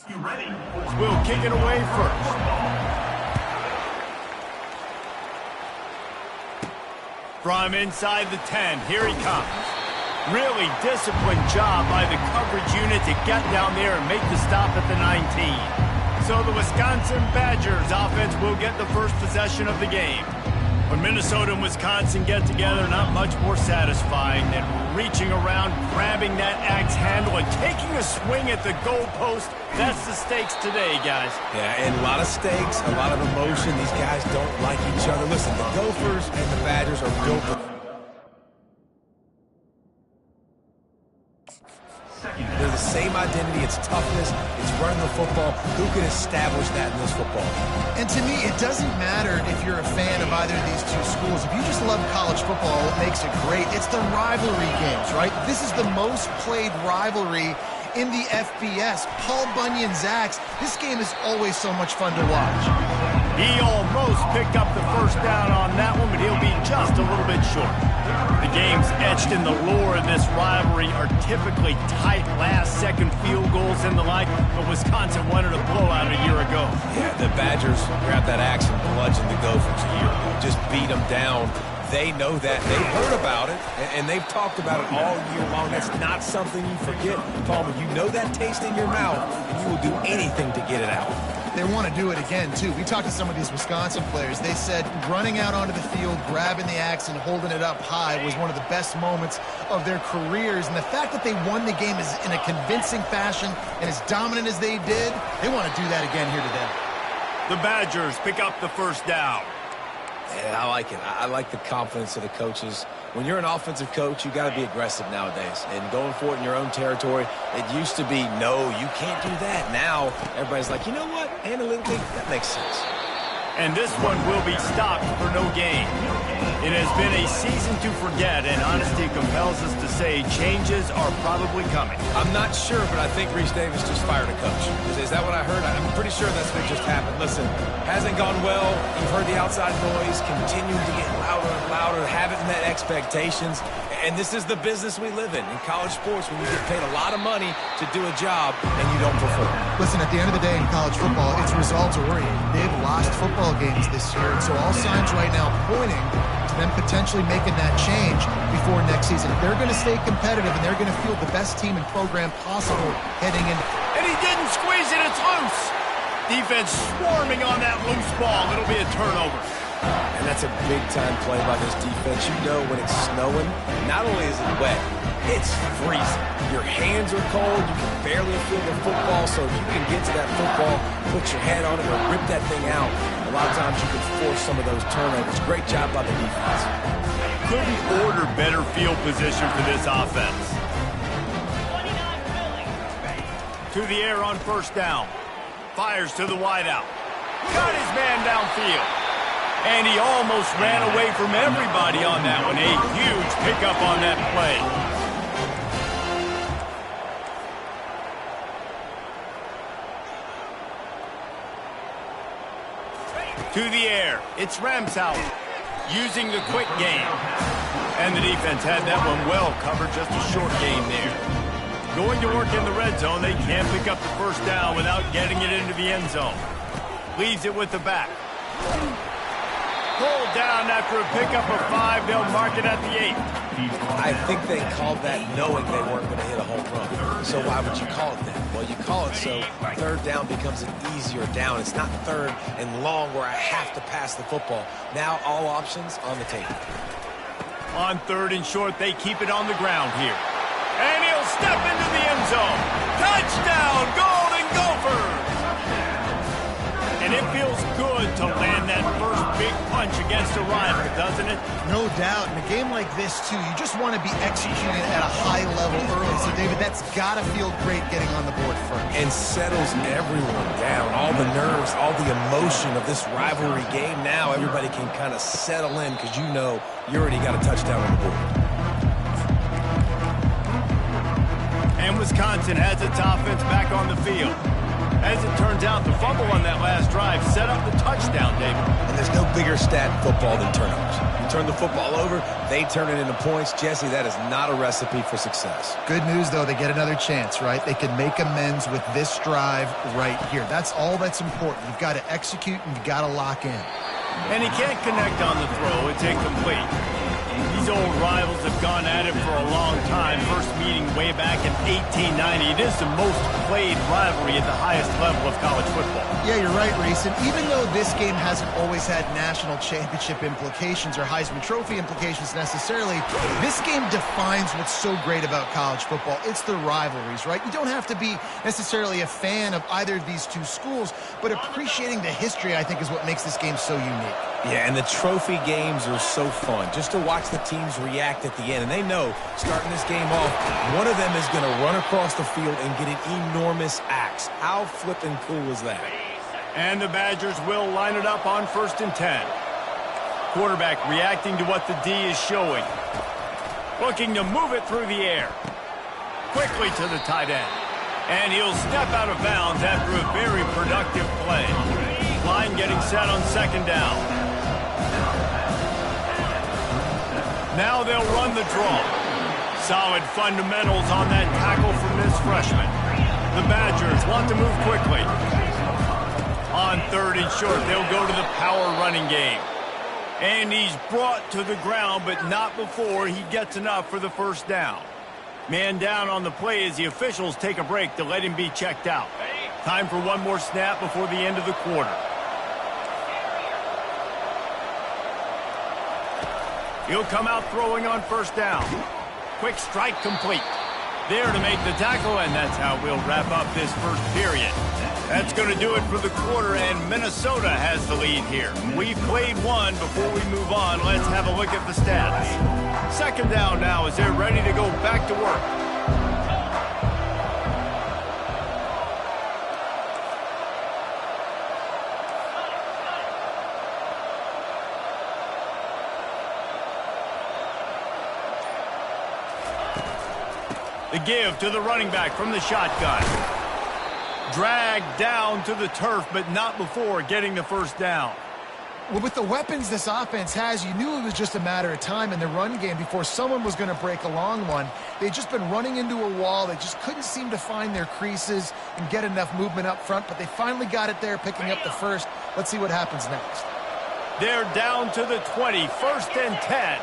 Will kick it away first. From inside the 10, here he comes. Really disciplined job by the coverage unit to get down there and make the stop at the 19. So the Wisconsin Badgers offense will get the first possession of the game. When Minnesota and Wisconsin get together, not much more satisfying than reaching around, grabbing that axe handle, and taking a swing at the goalpost. That's the stakes today, guys. Yeah, and a lot of stakes, a lot of emotion. These guys don't like each other. Listen, the Gophers and the Badgers are built for... They're the same identity. It's toughness. It's running the football. Who can establish that in this football? And to me, it doesn't matter if you're a fan of either of these two schools. If you just love college football, what makes it great, it's the rivalry games, right? This is the most played rivalry in the FBS. Paul Bunyan's Axe. This game is always so much fun to watch. He almost picked up the first down on that one, but he'll be just a little bit short. The games etched in the lore of this rivalry are typically tight last-second field goals and the like, but Wisconsin wanted a blowout a year ago. Yeah, the Badgers grabbed that axe and bludgeoned the Gophers a year ago. Just beat them down. They know that. They've heard about it, and they've talked about it all year long. That's not something you forget, Palmer. You know that taste in your mouth, and you will do anything to get it out. They want to do it again, too. We talked to some of these Wisconsin players. They said running out onto the field, grabbing the axe, and holding it up high was one of the best moments of their careers. And the fact that they won the game is in a convincing fashion and as dominant as they did, they want to do that again here today. The Badgers pick up the first down. Yeah, I like it. I like the confidence of the coaches. When you're an offensive coach, you got to be aggressive nowadays. And going for it in your own territory, it used to be, no, you can't do that. Now, everybody's like, you know what? Analytically, that makes sense. And this one will be stopped for no gain. It has been a season to forget, and honesty compels us to say changes are probably coming. I'm not sure, but I think Reese Davis just fired a coach. Is that what I heard? I'm pretty sure that's what just happened. Listen, hasn't gone well. You've heard the outside noise, continuing to get louder and louder, having met expectations. And this is the business we live in college sports, when you get paid a lot of money to do a job and you don't perform. Listen, at the end of the day in college football, it's results oriented. They've lost football games this year, and so all signs right now pointing to them potentially making that change before next season. They're going to stay competitive, and they're going to field the best team and program possible heading in. And he didn't squeeze it. It's loose. Defense swarming on that loose ball. It'll be a turnover. And that's a big-time play by this defense. You know when it's snowing, not only is it wet, it's freezing. Your hands are cold. You can barely feel the football, so if you can get to that football, put your head on it, or rip that thing out, a lot of times you can force some of those turnovers. Great job by the defense. Couldn't order better field position for this offense. To the air on first down. Fires to the wideout. Got his man downfield. And he almost ran away from everybody on that one. A huge pickup on that play. To the air. It's Ncaa using the quick game. And the defense had that one well covered. Just a short game there. Going to work in the red zone. They can't pick up the first down without getting it into the end zone. Leaves it with the back. Pulled down after a pickup of 5. They'll mark it at the 8. I think they called that knowing they weren't going to hit a home run. So why would you call it that? Well, you call it so third down becomes an easier down. It's not third and long where I have to pass the football. Now all options on the table. On third and short, they keep it on the ground here. And he'll step into the end zone. Touchdown, Golden Gophers! And it feels good to land that first big punch against a rival, doesn't it? No doubt. In a game like this, too, you just want to be executing at a high level early. So, David, that's got to feel great getting on the board first. And settles everyone down. All the nerves, all the emotion of this rivalry game. Now everybody can kind of settle in because you know you already got a touchdown on the board. And Wisconsin has its offense back on the field. As it turns out, the fumble on that last drive set up the touchdown, David. And there's no bigger stat in football than turnovers. You turn the football over, they turn it into points. Jesse, that is not a recipe for success. Good news, though, they get another chance, right? They can make amends with this drive right here. That's all that's important. You've got to execute and you've got to lock in. And he can't connect on the throw. It's incomplete. These old rivals have gone at it for a long time, first meeting way back in 1890. It is the most played rivalry at the highest level of college football. Yeah, you're right, Reese. And even though this game hasn't always had national championship implications or Heisman Trophy implications necessarily, this game defines what's so great about college football. It's the rivalries, right? You don't have to be necessarily a fan of either of these two schools, but appreciating the history, I think, is what makes this game so unique. Yeah, and the trophy games are so fun, just to watch the teams react at the end. And they know, starting this game off, one of them is going to run across the field and get an enormous axe. How flippin' cool is that? And the Badgers will line it up on 1st and 10. Quarterback reacting to what the D is showing. Looking to move it through the air. Quickly to the tight end. And he'll step out of bounds after a very productive play. Line getting set on 2nd down. Now they'll run the draw. Solid fundamentals on that tackle from this freshman. The Badgers want to move quickly. On 3rd and short, they'll go to the power running game. And he's brought to the ground, but not before he gets enough for the 1st down. Man down on the play as the officials take a break to let him be checked out. Time for one more snap before the end of the quarter. He'll come out throwing on 1st down. Quick strike complete. There to make the tackle, and that's how we'll wrap up this 1st period. That's going to do it for the quarter, and Minnesota has the lead here. We've played one. Before we move on, let's have a look at the stats. 2nd down now as they're ready to go back to work. The give to the running back from the shotgun. Dragged down to the turf, but not before getting the 1st down. Well, with the weapons this offense has, you knew it was just a matter of time in the run game before someone was going to break a long one. They'd just been running into a wall. They just couldn't seem to find their creases and get enough movement up front, but they finally got it there, picking up the 1st. Let's see what happens next. They're down to the 20, 1st and 10.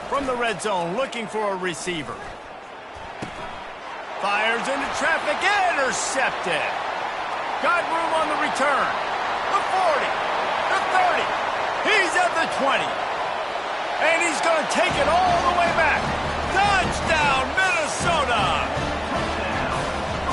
From the red zone, looking for a receiver. Fires into traffic, intercepted. Got room on the return. The 40, the 30. He's at the 20. And he's going to take it all the way back. Touchdown, Minnesota!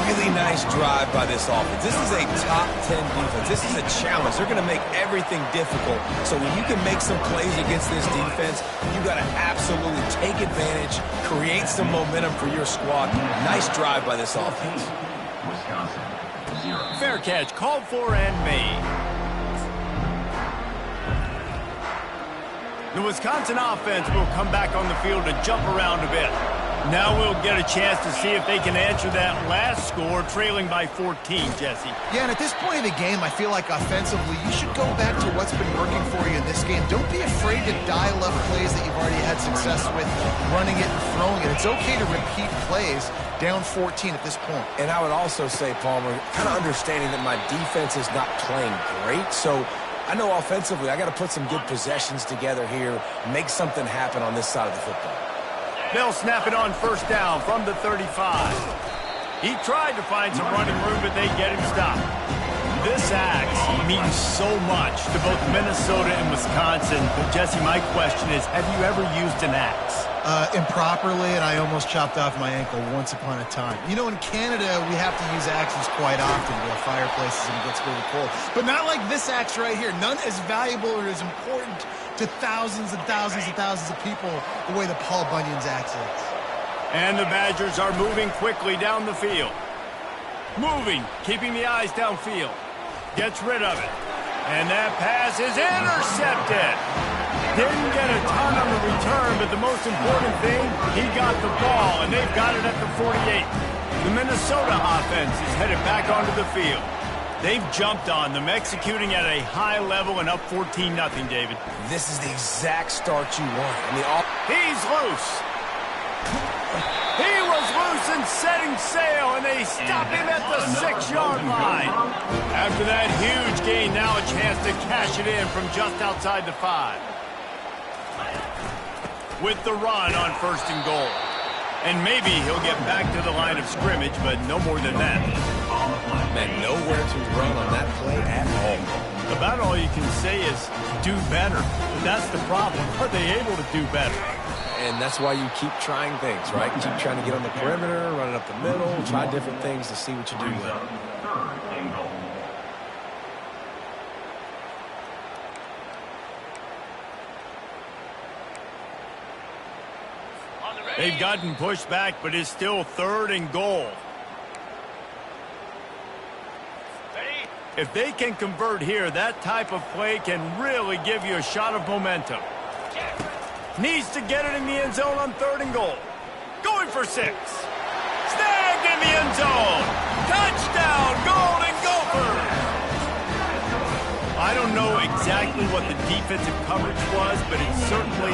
Really nice drive by this offense. This is a top 10 defense. This is a challenge. They're going to make everything difficult. So when you can make some plays against this defense, you got to absolutely take advantage, create some momentum for your squad. Nice drive by this offense. Fair catch, called for and made. The Wisconsin offense will come back on the field to jump around a bit. Now we'll get a chance to see if they can answer that last score, trailing by 14, Jesse. Yeah, and at this point of the game, I feel like offensively, you should go back to what's been working for you in this game. Don't be afraid to dial up plays that you've already had success with, running it and throwing it. It's okay to repeat plays down 14 at this point. And I would also say, Palmer, kind of understanding that my defense is not playing great, so I know offensively I got to put some good possessions together here, make something happen on this side of the football. They'll snap it on 1st down from the 35. He tried to find some running room, but they get him stopped. This axe means so much to both Minnesota and Wisconsin. But, Jesse, my question is, have you ever used an axe? Improperly, and I almost chopped off my ankle once upon a time. You know, in Canada, we have to use axes quite often to our fireplaces and it gets really cold. But not like this axe right here. None as valuable or as important to thousands and thousands and thousands of people the way the Paul Bunyan's axe is. And the Badgers are moving quickly down the field. Moving, keeping the eyes downfield. Gets rid of it. And that pass is intercepted. Didn't get a ton on the return, but the most important thing, he got the ball, and they've got it at the 48. The Minnesota offense is headed back onto the field. They've jumped on them, executing at a high level and up 14-0, David. This is the exact start you want. I mean, he's loose. He was loose and setting sail, and they stop him at the 6-yard line. After that huge gain, now a chance to cash it in from just outside the 5. With the run on 1st and goal. And maybe he'll get back to the line of scrimmage, but no more than that. Man, nowhere to run on that play at all. About all you can say is do better. But that's the problem. Are they able to do better? And that's why you keep trying things, right? Keep trying to get on the perimeter, run it up the middle, try different things to see what you do well. They've gotten pushed back, but it's still 3rd and goal. If they can convert here, that type of play can really give you a shot of momentum. Needs to get it in the end zone on 3rd and goal. Going for 6. Snagged in the end zone. Touchdown, Golden Gophers. I don't know exactly what the defensive coverage was, but it certainly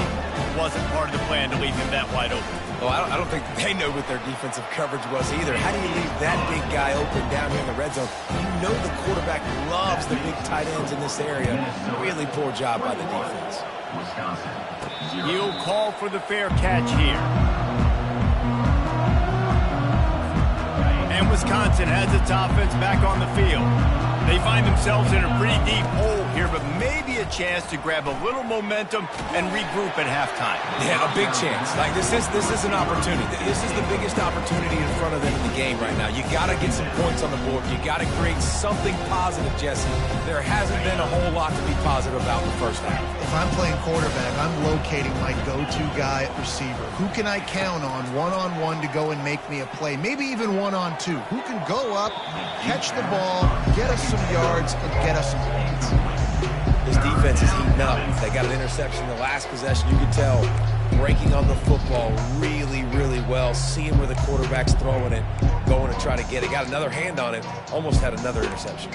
wasn't part of the plan to leave him that wide open. Oh, I don't think they know what their defensive coverage was either. How do you leave that big guy open down here in the red zone? You know the quarterback loves the big tight ends in this area. Really poor job by the defense. He'll call for the fair catch here. And Wisconsin has its offense back on the field. They find themselves in a pretty deep hole here, but maybe a chance to grab a little momentum and regroup at halftime. Yeah, a big chance. Like this is an opportunity. This is the biggest opportunity in front of them in the game right now. You got to get some points on the board. You got to create something positive, Jesse. There hasn't been a whole lot to be positive about in the first half. If I'm playing quarterback, I'm locating my go-to guy at receiver. Who can I count on one-on-one to go and make me a play? Maybe even one-on-two. Who can go up, catch the ball, get us some yards, and get us some points? This defense is heating up. They got an interception the last possession. You could tell breaking on the football really, really well, seeing where the quarterback's throwing it, going to try to get it. Got another hand on it, almost had another interception.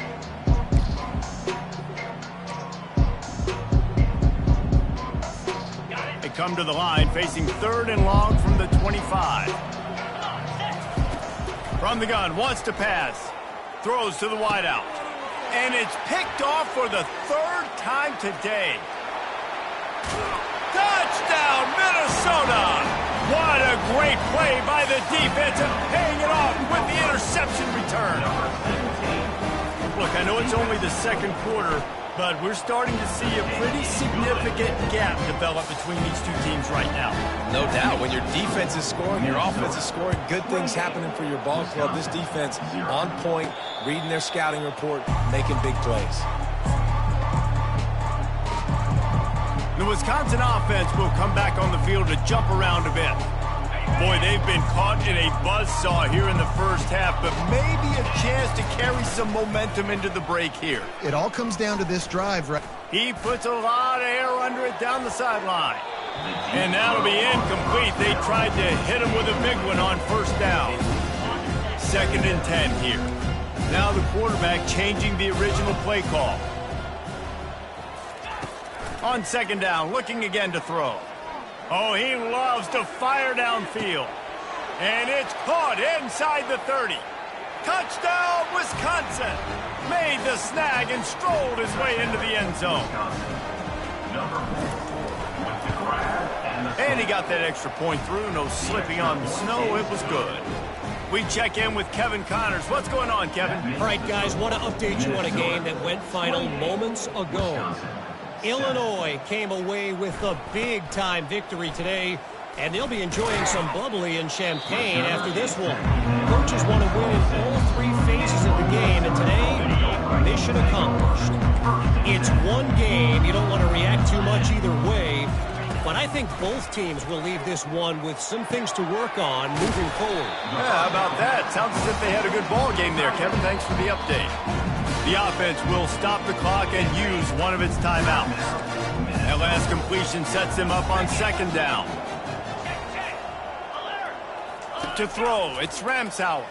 They come to the line, facing 3rd and long from the 25. From the gun, wants to pass. Throws to the wideout. And it's picked off for the 3rd time today. Touchdown, Minnesota! What a great play by the defense and paying it off with the interception return. Look, I know it's only the 2nd quarter, but we're starting to see a pretty significant gap develop between these two teams right now. No doubt. When your defense is scoring, your offense is scoring, good things happening for your ball club. This defense on point, reading their scouting report, making big plays. The Wisconsin offense will come back on the field to jump around a bit. Boy, they've been caught in a buzzsaw here in the first half, but maybe a chance to carry some momentum into the break here. It all comes down to this drive, right? He puts a lot of air under it down the sideline. And that'll be incomplete. They tried to hit him with a big one on 1st down. 2nd and 10 here. Now the quarterback changing the original play call. On 2nd down, looking again to throw. Oh, he loves to fire downfield. And it's caught inside the 30. Touchdown, Wisconsin! Made the snag and strolled his way into the end zone. And he got that extra point through. No slipping on the snow. It was good. We check in with Kevin Connors. What's going on, Kevin? All right, guys, want to update you on a game that went final moments ago. Illinois came away with a big-time victory today, and they'll be enjoying some bubbly and champagne after this one. Coaches want to win in all 3 phases of the game, and today, mission accomplished. It's one game. You don't want to react too much either way, but I think both teams will leave this one with some things to work on moving forward. Yeah, how about that? Sounds as if they had a good ball game there, Kevin. Thanks for the update. The offense will stop the clock and use one of its timeouts. That last completion sets them up on 2nd down. To throw, it's Ncaa.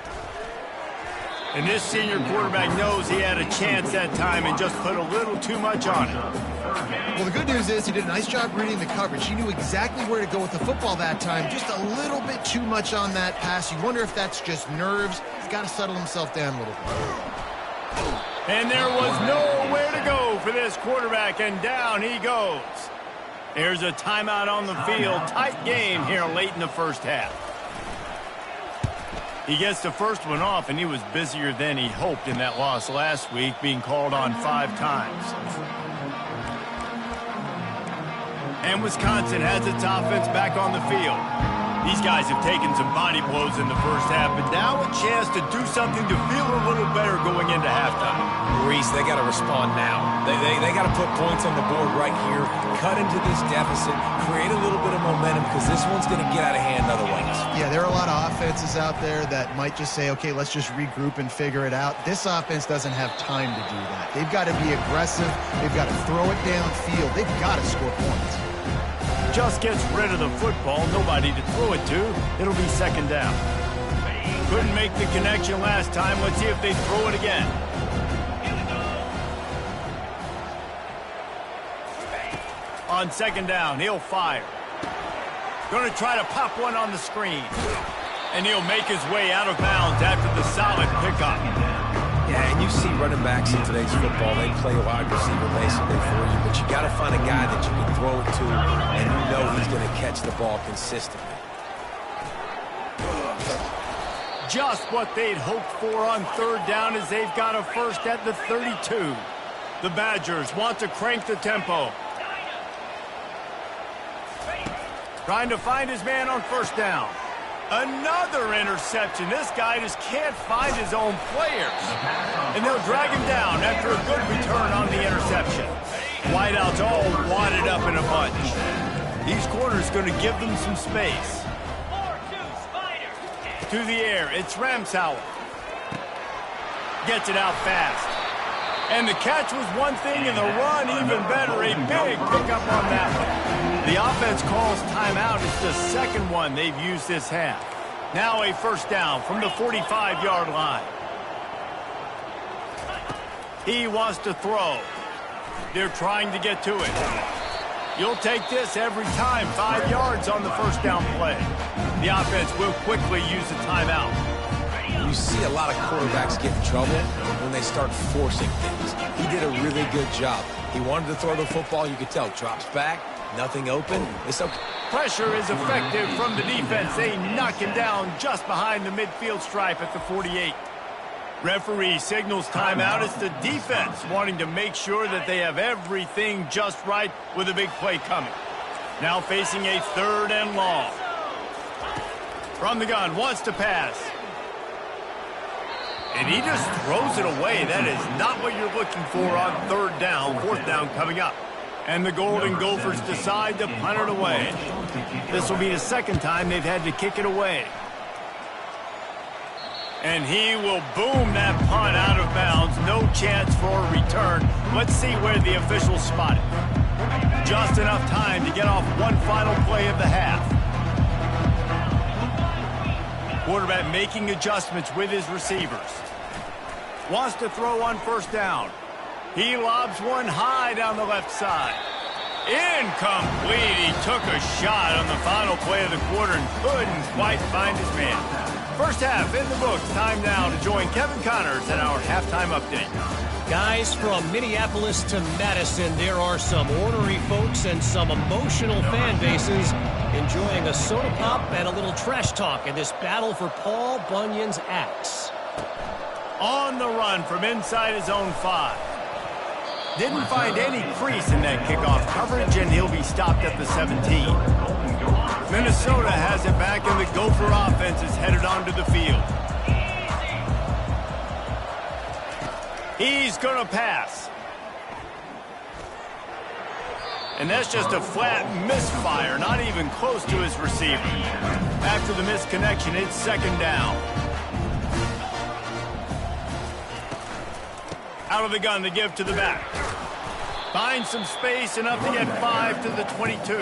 And this senior quarterback knows he had a chance that time and just put a little too much on it. Well, the good news is he did a nice job reading the coverage. He knew exactly where to go with the football that time. Just a little bit too much on that pass. You wonder if that's just nerves. He's got to settle himself down a little bit. And there was nowhere to go for this quarterback, and down he goes. There's a timeout on the field. Tight game here late in the first half. He gets the first one off, and he was busier than he hoped in that loss last week, being called on 5 times. And Wisconsin has its offense back on the field. These guys have taken some body blows in the first half, but now a chance to do something to feel a little better going into halftime. Reese, they got to respond now. They got to put points on the board right here, cut into this deficit, create a little bit of momentum, because this one's going to get out of hand otherwise. Yeah, there are a lot of offenses out there that might just say, okay, let's just regroup and figure it out. This offense doesn't have time to do that. They've got to be aggressive. They've got to throw it downfield. They've got to score points. Just gets rid of the football, nobody to throw it to. It'll be second down. Couldn't make the connection last time. Let's see if they throw it again. On second down, he'll fire. Going to try to pop one on the screen. And he'll make his way out of bounds after the solid pickup. Yeah, and you see running backs in today's football, they play wide receiver basically for you, but you got to find a guy that you can throw it to, and you know he's going to catch the ball consistently. Just what they'd hoped for on third down as they've got a first at the 32. The Badgers want to crank the tempo. Trying to find his man on first down. Another interception. This guy just can't find his own players. And they'll drag him down after a good return on the interception. Wideouts all wadded up in a bunch. These corners going to give them some space. To the air, it's Ncaa. Gets it out fast. And the catch was one thing, and the run even better. A big pickup on that one. The offense calls timeout. It's the second one they've used this half. Now a first down from the 45-yard line. He wants to throw. They're trying to get to it. You'll take this every time. 5 yards on the first down play. The offense will quickly use the timeout. You see a lot of quarterbacks get in trouble when they start forcing things. He did a really good job. He wanted to throw the football. You could tell. Drops back. Nothing open. It's okay. Pressure is effective from the defense. They knock him down just behind the midfield stripe at the 48. Referee signals timeout. It's the defense wanting to make sure that they have everything just right with a big play coming. Now facing a third and long. From the gun, wants to pass. And he just throws it away. That is not what you're looking for on third down. Fourth down coming up. And the Golden Gophers decide to punt it away. This will be the second time they've had to kick it away. And he will boom that punt out of bounds. No chance for a return. Let's see where the officials spot it. Just enough time to get off one final play of the half. Quarterback making adjustments with his receivers. Wants to throw on first down. He lobs one high down the left side. Incomplete. He took a shot on the final play of the quarter and couldn't quite find his man. First half in the books. Time now to join Kevin Connors in our halftime update. Guys, from Minneapolis to Madison, there are some ornery folks and some emotional fan bases enjoying a soda pop and a little trash talk in this battle for Paul Bunyan's axe. On the run from inside his own 5. Didn't find any crease in that kickoff coverage, and he'll be stopped at the 17. Minnesota has it back, and the Gopher offense is headed onto the field. He's going to pass. And that's just a flat misfire, not even close to his receiver. After the misconnection, it's second down. Out of the gun to give to the back. Finds some space, enough to get 5 to the 22.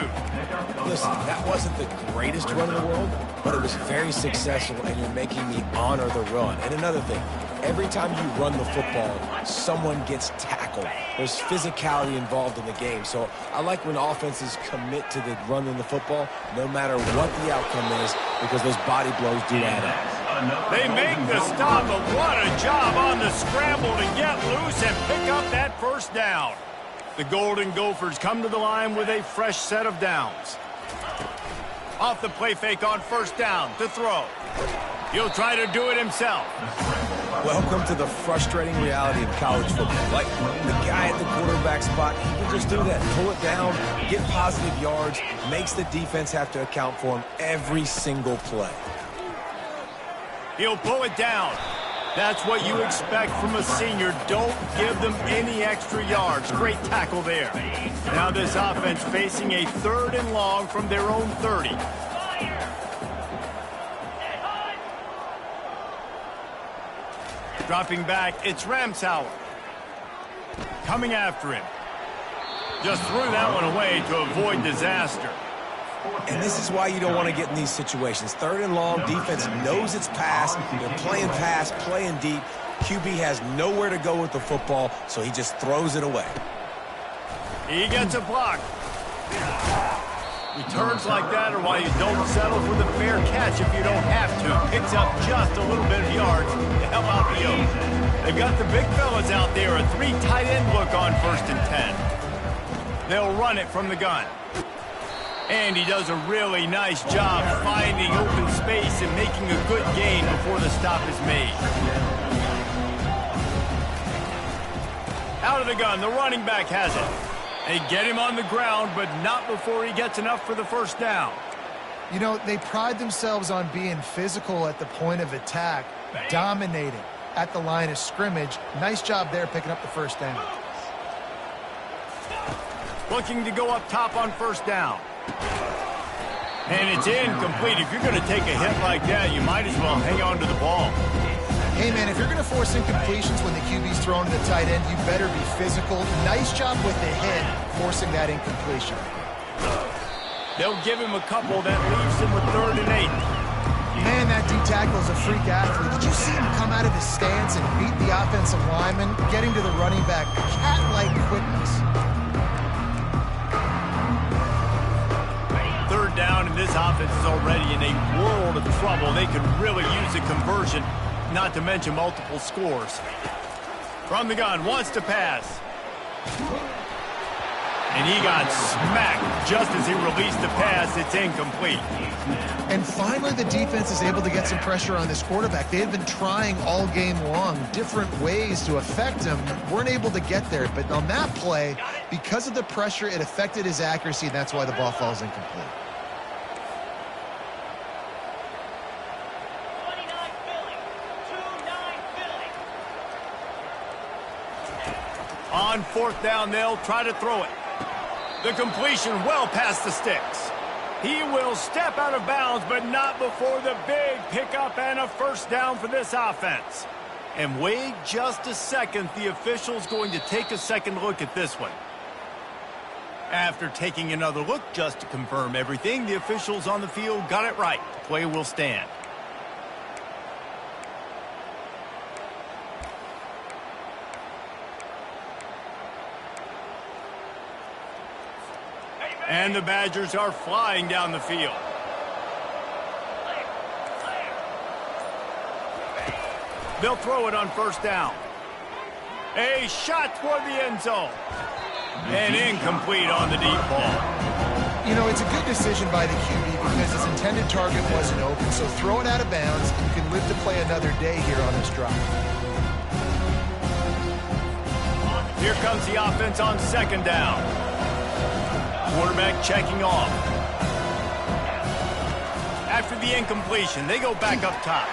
Listen, that wasn't the greatest run in the world, but it was very successful, and you're making me honor the run. And another thing, every time you run the football, someone gets tackled. There's physicality involved in the game. So I like when offenses commit to the running the football, no matter what the outcome is, because those body blows do add up. They make the stop, but what a job on the scramble to get loose and pick up that first down. The Golden Gophers come to the line with a fresh set of downs. Off the play fake on first down to throw. He'll try to do it himself. Welcome to the frustrating reality of college football. Like the guy at the quarterback spot, he can just do that. Pull it down, get positive yards, makes the defense have to account for him every single play. He'll pull it down. That's what you expect from a senior. Don't give them any extra yards. Great tackle there. Now this offense facing a 3rd and long from their own 30. Dropping back, it's Ncaa. Coming after him. Just threw that one away to avoid disaster. And this is why you don't want to get in these situations. 3rd and long, defense knows it's pass. They're playing pass, playing deep. QB has nowhere to go with the football, so he just throws it away. He gets a block. Returns like that are why you don't settle for the fair catch if you don't have to. Picks up just a little bit of yards to help out the O's. They've got the big fellas out there, a 3 tight end look on 1st and 10. They'll run it from the gun. And he does a really nice job finding open space and making a good gain before the stop is made. Out of the gun, the running back has it. They get him on the ground, but not before he gets enough for the first down. You know, they pride themselves on being physical at the point of attack, dominating at the line of scrimmage. Nice job there picking up the first down. Looking to go up top on first down. And it's incomplete. If you're going to take a hit like that, you might as well hang on to the ball. Hey, man, if you're going to force incompletions when the QB's thrown to the tight end, you better be physical. Nice job with the hit, forcing that incompletion. They'll give him a couple. That leaves him with 3rd and 8. Man, that D-tackle is a freak athlete. Did you see him come out of his stance and beat the offensive lineman, getting to the running back? Cat-like quickness. 3rd down, and this offense is already in a world of trouble. They could really use a conversion, not to mention multiple scores. From the gun, wants to pass. And he got smacked just as he released the pass. It's incomplete. And finally, the defense is able to get some pressure on this quarterback. They had been trying all game long different ways to affect him. Weren't able to get there. But on that play, because of the pressure, it affected his accuracy, and that's why the ball falls incomplete. On 4th down, they'll try to throw it. The completion well past the sticks. He will step out of bounds, but not before the big pickup and a first down for this offense. And wait just a second. The official's going to take a second look at this one. After taking another look just to confirm everything, the officials on the field got it right. The play will stand. And the Badgers are flying down the field. They'll throw it on first down. A shot toward the end zone. And incomplete on the deep ball. You know, it's a good decision by the QB because his intended target wasn't open, so throw it out of bounds. You can live to play another day here on this drive. Here comes the offense on 2nd down. Quarterback checking off. After the incompletion, they go back up top.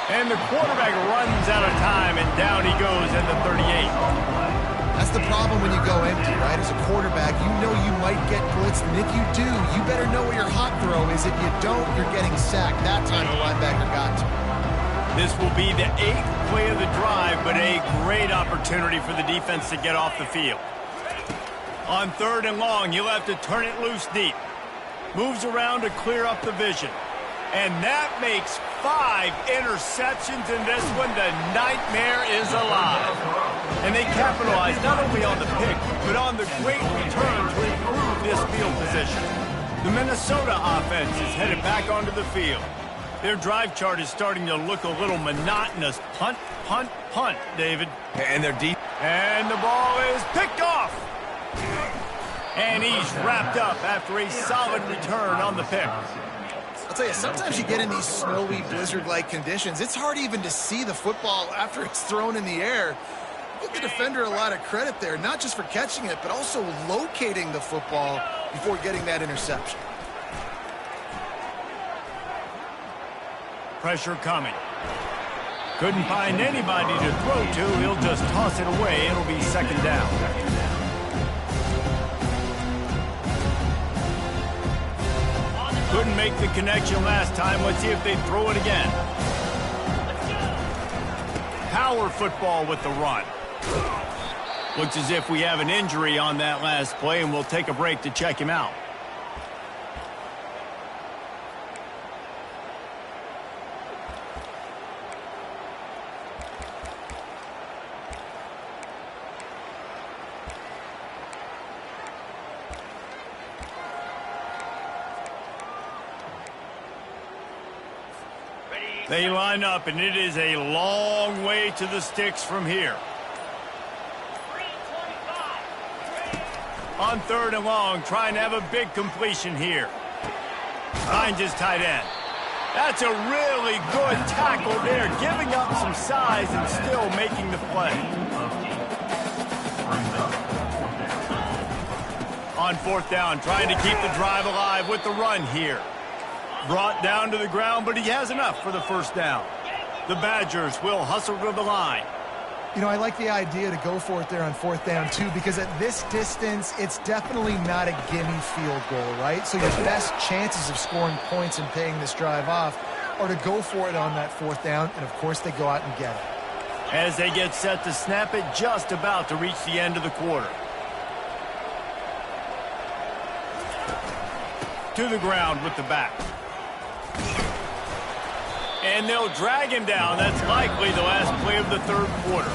And the quarterback runs out of time, and down he goes at the 38. That's the problem when you go empty, right? As a quarterback, you know you might get blitzed, and if you do, you better know where your hot throw is. If you don't, you're getting sacked. That time the linebacker got to him. This will be the 8th play of the drive, but a great opportunity for the defense to get off the field. On 3rd and long, you'll have to turn it loose deep. Moves around to clear up the vision. And that makes 5 interceptions in this one. The nightmare is alive. And they capitalize not only on the pick, but on the great return to improve this field position. The Minnesota offense is headed back onto the field. Their drive chart is starting to look a little monotonous. Punt, punt, punt, David. And they're deep. And the ball is picked off. And he's wrapped up after a solid return on the pick. I'll tell you, sometimes you get in these snowy, blizzard-like conditions. It's hard even to see the football after it's thrown in the air. Give the defender a lot of credit there, not just for catching it, but also locating the football before getting that interception. Pressure coming. Couldn't find anybody to throw to. He'll just toss it away. It'll be 2nd down. Couldn't make the connection last time. Let's see if they throw it again. Power football with the run. Looks as if we have an injury on that last play, and we'll take a break to check him out. They line up, and it is a long way to the sticks from here. On 3rd and long, trying to have a big completion here. Finds his tight end. That's a really good tackle there, giving up some size and still making the play. On 4th down, trying to keep the drive alive with the run here. Brought down to the ground, but he has enough for the 1st down. The Badgers will hustle to the line. You know, I like the idea to go for it there on 4th down, too, because at this distance, it's definitely not a gimme field goal, right? So your best chances of scoring points and paying this drive off are to go for it on that 4th down, and, of course, they go out and get it. As they get set to snap it, just about to reach the end of the quarter. To the ground with the back. And they'll drag him down. That's likely the last play of the 3rd quarter.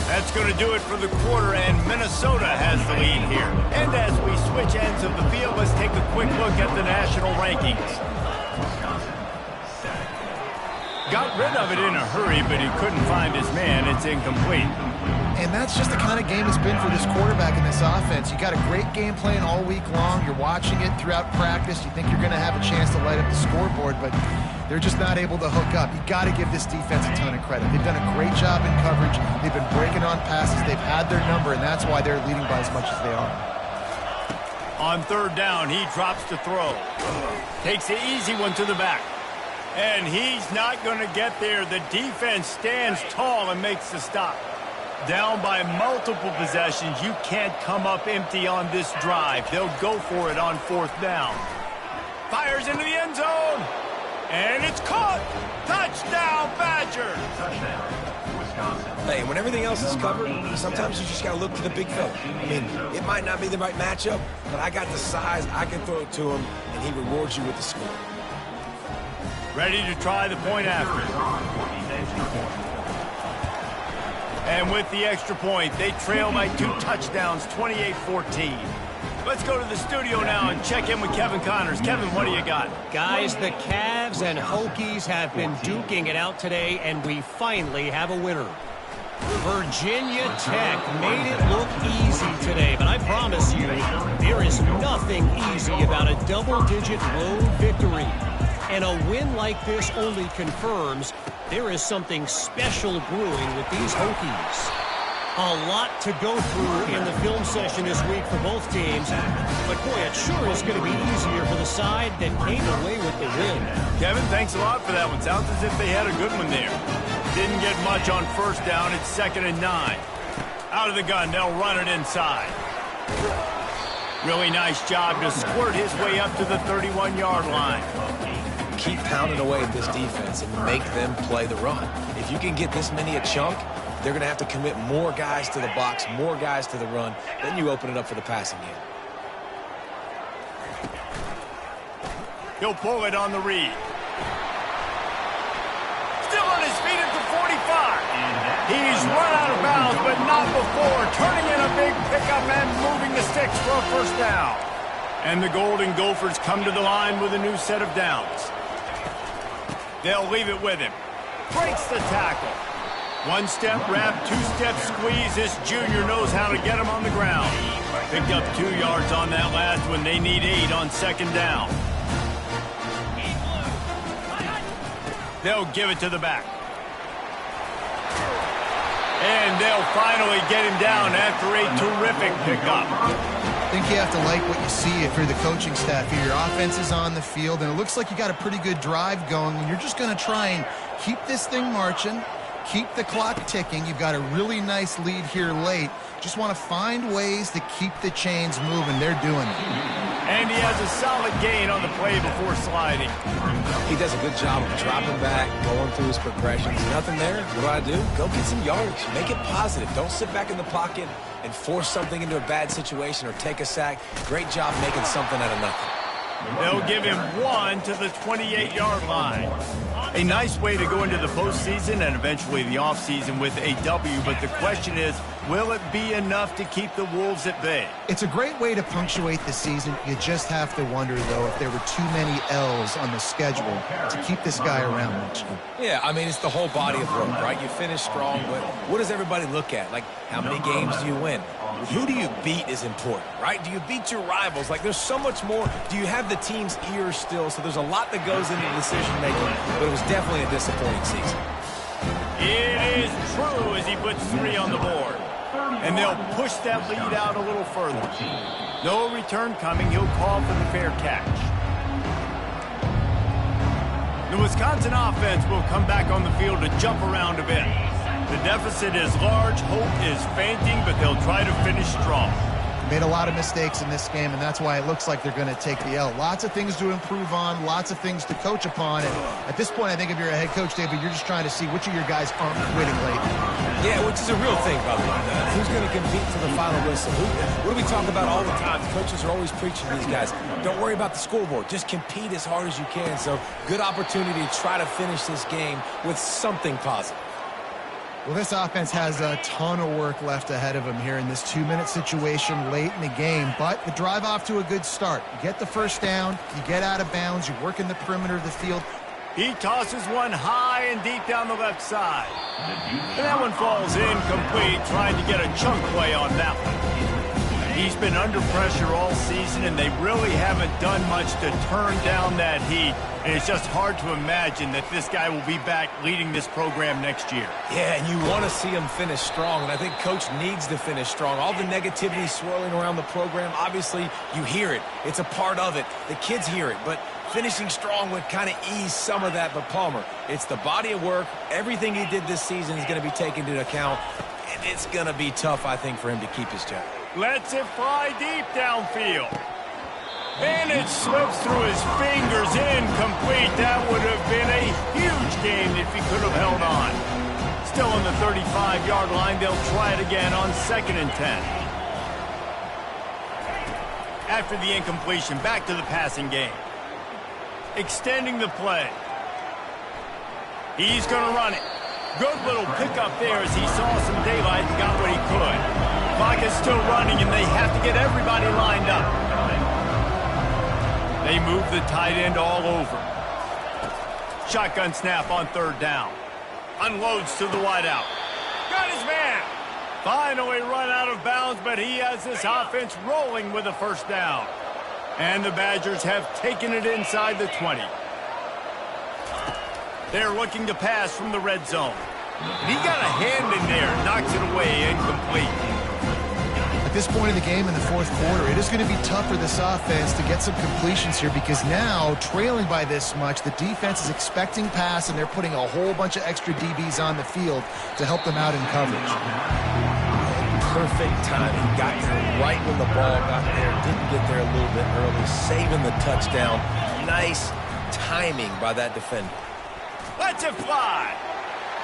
That's going to do it for the quarter, and Minnesota has the lead here. And as we switch ends of the field, let's take a quick look at the national rankings. Got rid of it in a hurry, but he couldn't find his man. It's incomplete. And that's just the kind of game it's been for this quarterback in this offense. You got a great game plan all week long. You're watching it throughout practice. You think you're going to have a chance to light up the scoreboard, but they're just not able to hook up. You got to give this defense a ton of credit. They've done a great job in coverage. They've been breaking on passes. They've had their number, and that's why they're leading by as much as they are. On 3rd down, he drops to throw. Takes the easy one to the back. And he's not going to get there. The defense stands tall and makes the stop. Down by multiple possessions, you can't come up empty on this drive. They'll go for it on 4th down. Fires into the end zone. And it's caught. Touchdown, Badgers. Hey, when everything else is covered, sometimes you just got to look to the big fella. I mean, it might not be the right matchup, but I got the size. I can throw it to him, and he rewards you with the score. Ready to try the point after. And with the extra point, they trail by 2 touchdowns, 28-14. Let's go to the studio now and check in with Kevin Connors. Kevin, what do you got? Guys, the Cavs and Hokies have been duking it out today, and we finally have a winner. Virginia Tech made it look easy today, but I promise you, there is nothing easy about a double-digit road victory. And a win like this only confirms there is something special brewing with these Hokies. A lot to go through in the film session this week for both teams. But, boy, it sure is going to be easier for the side that came away with the win. Kevin, thanks a lot for that one. Sounds as if they had a good one there. Didn't get much on 1st down. It's 2nd and 9. Out of the gun, they'll run it inside. Really nice job to squirt his way up to the 31-yard line. Keep pounding away at this defense and make them play the run. If you can get this many a chunk, they're going to have to commit more guys to the box, more guys to the run. Then you open it up for the passing game. He'll pull it on the read. Still on his feet at the 45. He's run out of bounds, but not before. Turning in a big pickup and moving the sticks for a first down. And the Golden Gophers come to the line with a new set of downs. They'll leave it with him. Breaks the tackle. One-step wrap, two-step squeeze. This junior knows how to get him on the ground. Picked up 2 yards on that last one. They need 8 on second down. They'll give it to the back. And they'll finally get him down after a terrific pickup. I think you have to like what you see if you're the coaching staff here. Your offense is on the field, and it looks like you got a pretty good drive going, and you're just going to try and keep this thing marching, keep the clock ticking. You've got a really nice lead here late. Just want to find ways to keep the chains moving. They're doing it. And he has a solid gain on the play before sliding. He does a good job of dropping back, going through his progressions. Nothing there. What do? Go get some yardage. Make it positive. Don't sit back in the pocket and force something into a bad situation or take a sack. Great job making something out of nothing. They'll give him 1 to the 28-yard line. A nice way to go into the postseason and eventually the offseason with a W, but the question is, will it be enough to keep the Wolves at bay? It's a great way to punctuate the season. You just have to wonder, though, if there were too many L's on the schedule to keep this guy around next year. Yeah, I mean, it's the whole body of work, right? You finish strong, but what does everybody look at? Like, how many games do you win? Who do you beat is important, right? Do you beat your rivals? Like, there's so much more. Do you have the team's ears still? So there's a lot that goes into decision-making, but it was definitely a disappointing season. It is true as he puts 3 on the board. And they'll push that lead out a little further. No return coming. He'll call for the fair catch. The Wisconsin offense will come back on the field to jump around a bit. The deficit is large. Hope is fainting, but they'll try to finish strong. Made a lot of mistakes in this game, and that's why it looks like they're going to take the L. Lots of things to improve on, lots of things to coach upon, and at this point, I think if you're a head coach, David, you're just trying to see which of your guys aren't quitting late. Yeah, which is a real thing, by the way. Who's going to compete to the final whistle? What do we talk about all the time? The coaches are always preaching to these guys. Don't worry about the scoreboard. Just compete as hard as you can. So, good opportunity to try to finish this game with something positive. Well, this offense has a ton of work left ahead of them here in this 2-minute situation late in the game, but the drive off to a good start. You get the first down, you get out of bounds, you work in the perimeter of the field. He tosses one high and deep down the left side. And that one falls incomplete, trying to get a chunk play on that one. He's been under pressure all season, and they really haven't done much to turn down that heat. And it's just hard to imagine that this guy will be back leading this program next year. Yeah, and you want to see him finish strong, and I think Coach needs to finish strong. All the negativity swirling around the program, obviously, you hear it. It's a part of it. The kids hear it, but finishing strong would kind of ease some of that. But Palmer, it's the body of work. Everything he did this season is going to be taken into account, and it's going to be tough, I think, for him to keep his job. Lets it fly deep downfield. And it slips through his fingers, incomplete. That would have been a huge game if he could have held on. Still on the 35-yard line, they'll try it again on 2nd and 10. After the incompletion, back to the passing game. Extending the play. He's going to run it. Good little pickup there as he saw some daylight and got what he could. Clock is still running, and they have to get everybody lined up. They move the tight end all over. Shotgun snap on 3rd down. Unloads to the wideout. Got his man. Finally run out of bounds, but he has this offense rolling with a first down. And the Badgers have taken it inside the 20. They're looking to pass from the red zone. He got a hand in there, knocks it away, incomplete. At this point in the game in the 4th quarter, it is going to be tough for this offense to get some completions here because now, trailing by this much, the defense is expecting pass, and they're putting a whole bunch of extra DBs on the field to help them out in coverage. Perfect timing. Got there right when the ball got there. Didn't get there a little bit early. Saving the touchdown. Nice timing by that defender. Let's it fly.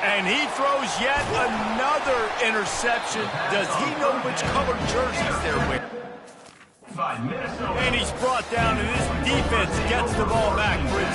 And he throws yet another interception. Does he know which color jerseys they're wearing? And he's brought down, and this defense gets the ball back for his